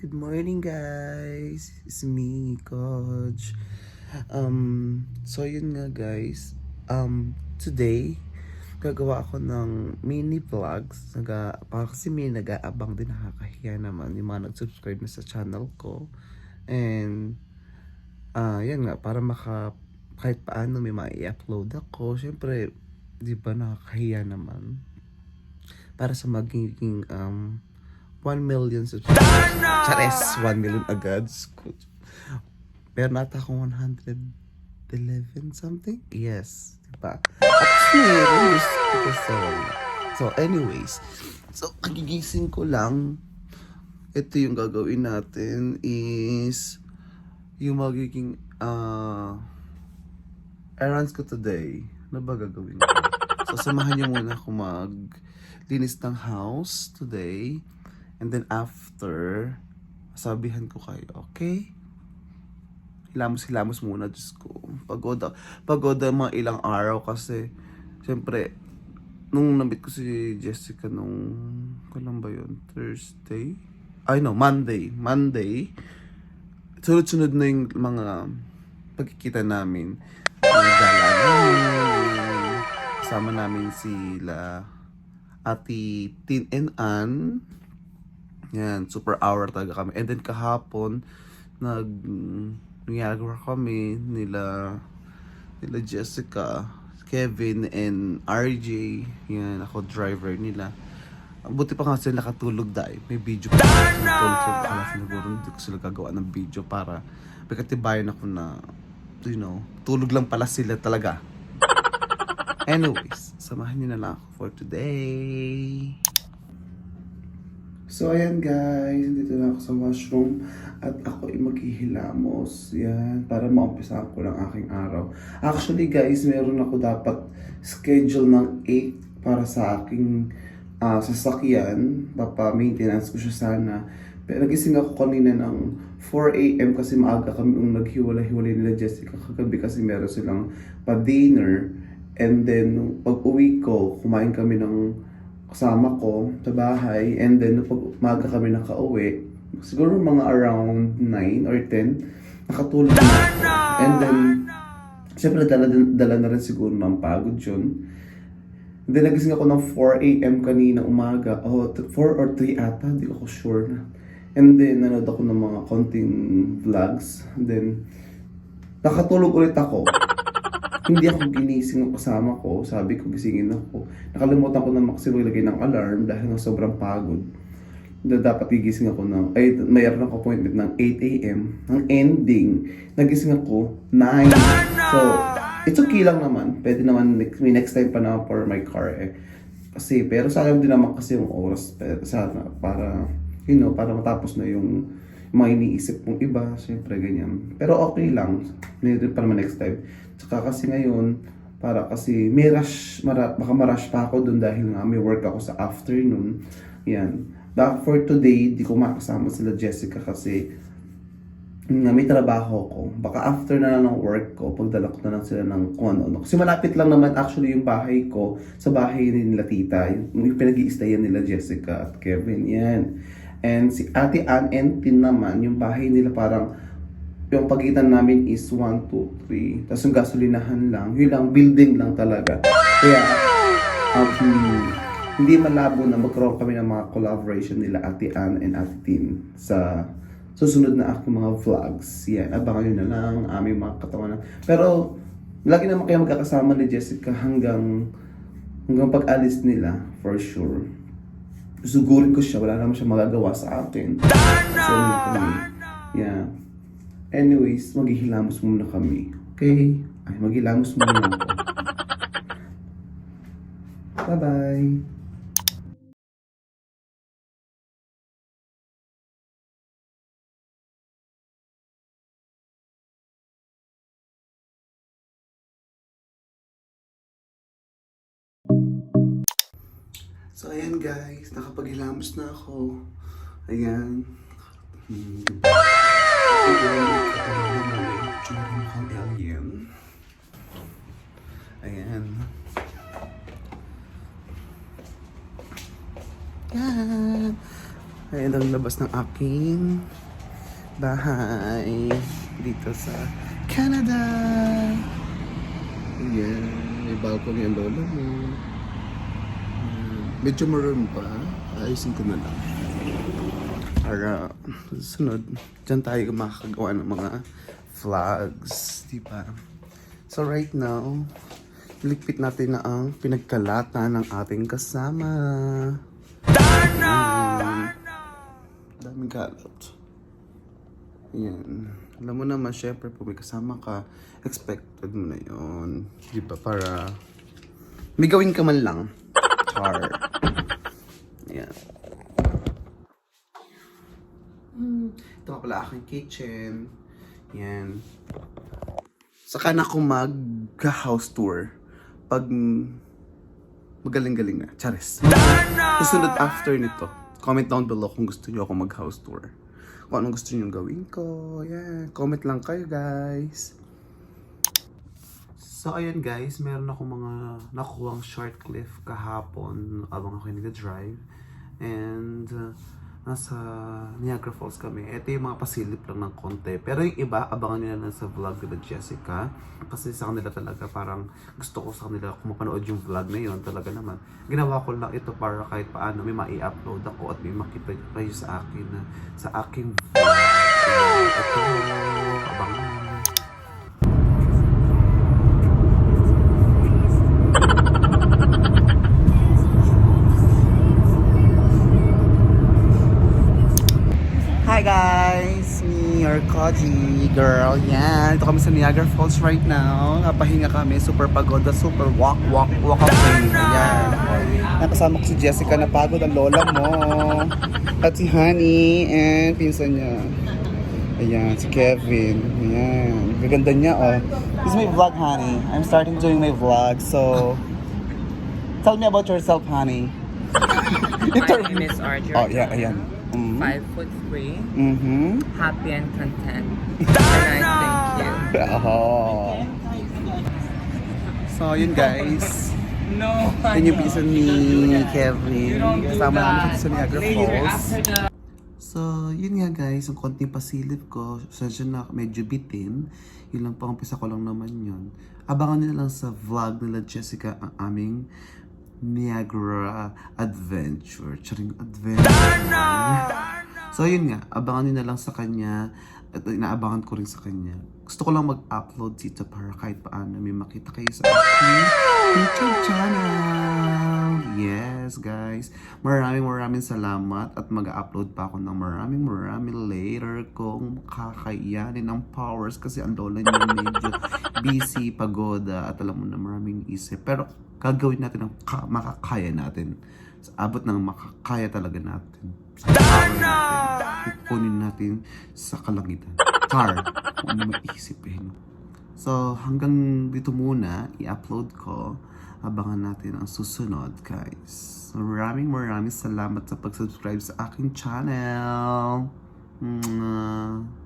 Good morning guys. It's me, Coach. So yun nga guys. Today gagawa ako ng mini vlogs. Kasi may nag-aabang din, nakakahiya naman yung mga nag-subscribe na sa channel ko. And yan nga, para kahit paano may ma-i-upload ako. Syempre, di ba nakakahiya naman. Para sa magiging 1 million subscribers. Chares! 1 million agad. Pero nata akong 111 something? Yes. Diba? So anyways. So, kagigising ko lang. Ito yung gagawin natin is yung magiging errands ko today. Ano ba gagawin ko? So, samahan niyo muna ako maglinis ng house today. And then after, sabihan ko kayo, okay? Hilamos muna, Diyos ko. Pagod mga ilang araw kasi, syempre, nung nabit ko si Jessica kailan ba yun? Thursday? Monday. Sunod-sunod na yung mga pagkikita namin. Gala namin. Kasama namin sila Ate Tin and Ann. Yan, super hour talaga kami. And then kahapon, nangyagawa kami nila Jessica, Kevin, and RJ. Yan, ako driver nila. Buti pa nga sila nakatulog dahil may video pa. Hindi ko sila gagawa ng video para pagkatibayan ako na, tulog lang pala sila talaga. Anyways, samahan niyo na lang ako for today. So ayan guys, dito na ako sa washroom at ako ay maghihilamos. Yan, para maumpisahan ko lang aking araw. Actually guys, meron ako dapat schedule ng 8 para sa aking sasakyan. Papa-maintenance ko siya sana. Pero nagising ako kanina ng 4 AM kasi maaga kami naghiwalay-hiwalay nila Jessica kagabi kasi meron silang pa-dinner. And then, pag uwi ko, kumain kami ng kasama ko sa bahay, and then pag umaga kami nakauwi, siguro mga around 9 or 10, nakatulog na ako. And then, syempre dala na rin siguro ng pagod yun. And then nagising ako ng 4 AM kanina umaga, 4 or 3 ata, hindi ako sure na. And then, nanood ako ng mga konting vlogs, and then, nakatulog ulit ako. Hindi ako ginising ng kasama ko. Sabi ko, gisingin ako. Nakalimutan ko na kasi maglagay ng alarm dahil na sobrang pagod. Dapat gigising ako mayroon ako appointment ng 8 AM. Ang ending, nagising ako 9. So, it's okay lang naman. Pwede naman, may next time pa naman for my car eh. Kasi, pero sayang din naman kasi yung oras. Sana, para, para matapos na yung mga iniisip mong iba, syempre ganyan. Pero okay lang, mayroon pa naman next time. Tsaka kasi ngayon, kasi may baka ma-rush pa ako dun dahil nga may work ako sa afternoon. Yan. But for today, di ko makasama sila Jessica kasi may trabaho ko. Baka after na lang ng work ko, pagdala ko na lang sila ng kung ano. Kasi malapit lang naman actually yung bahay ko sa bahay nila tita. Yung pinag-i-stayan nila Jessica at Kevin. Yan. And si Ate Ann and Tin naman, yung bahay nila parang yung pagitan namin is 1, 2, 3. Tapos yung gasolinahan lang. Yun lang, building lang talaga. Kaya, hindi malabo na magkaroon kami ng mga collaboration nila Ate Ann and Ate Tin sa susunod na aking mga vlogs. Yan, abangan nyo na lang aming mga katawanan. Pero, lagi naman kayo magkakasama ni Jessica hanggang pag-alis nila, for sure. Sugurin ko siya, wala naman siya magagawa sa akin. Yeah. Anyways, maghihilamos muna kami. Okay? Ay, maghihilamos muna ako. Bye-bye! So, ayan guys, nakapaghilamos na ako. Ayan. Alien. Ayan. Yan. Ayan ang labas ng aking bahay dito sa Canada. Ayan, may balcony ang lola mo. Medyo maroon pa. Ayusin ko na lang. Para sunod, dyan tayo makakagawa ng mga vlogs, diba? So right now, iligpit natin na ang pinagkalata ng ating kasama. Daming kalat. Ayan. Alam mo naman, syempre, pag may kasama ka, expected mo na yun. Diba? Para may gawin ka man lang. Char. Ayan. Ito nga pala aking kitchen. Yan. Saka na ako mag-house tour. Pag magaling-galing na. Charis. Susunod after nito. Comment down below kung gusto niyo ako mag-house tour. Kung anong gusto niyo gawin ko. Yan. Comment lang kayo, guys. So, ayan guys. Meron ako mga nakuhang short clip kahapon abang ako nag-drive. And nasa Niagara Falls kami. Ito yung mga pasilip lang ng konti. Pero yung iba, abangan nila na sa vlog nila Jessica. Kasi sa kanila talaga parang gusto ko sa kanila kung mapanood yung vlog na yun. Talaga naman. Ginawa ko lang ito para kahit paano may mai-upload ako at may makita kayo sa akin na sa aking vlog. Ito, abangan. Hi guys! Me, your Koji girl. Yan. Ito kami sa Niagara Falls right now. Napahinga kami. Super pagod. Super walk away. Ayan. Nakasama ko si Jessica na pagod ang lola mo. At si Honey and pinsan niya. Ayan, si Kevin. Ayan. Gaganda niya, oh. This is my vlog, Honey. I'm starting doing my vlog. So, tell me about yourself, Honey. My name is Arjun. Oh, yeah, ayan. 5'3", Mm-hmm. happy and content. And I thank you. Oh. So, yun guys. No, Yun yung pinsan ni Kevin. Kasama namin sa Niagara Falls. So, yun nga guys. Ang konting pasilip ko. Sensya na medyo bitin. Yun lang pang umpisa ko lang naman yun. Abangan nyo lang sa vlog nila Jessica ang aming Niagara Adventure. Charing adventure. So yun nga, abangan nyo na lang sa kanya at inaabangan ko rin sa kanya. Gusto ko lang mag-upload dito para kahit paano may makita kayo sa aking YouTube channel. Yes guys, maraming salamat at mag-upload pa ako ng maraming later kung kakayanin ng powers kasi ang lola niya medyo busy, pagoda at alam mo na maraming isip. Pero gagawin natin ang makakaya natin. Sa abot ng makakaya talaga natin. Sa power natin. Ipunin natin sa kalangitan. Char. Kung ano maisip eh. So, hanggang dito muna, i-upload ko. Abangan natin ang susunod, guys. Maraming salamat sa pag-subscribe sa aking channel. Mwah.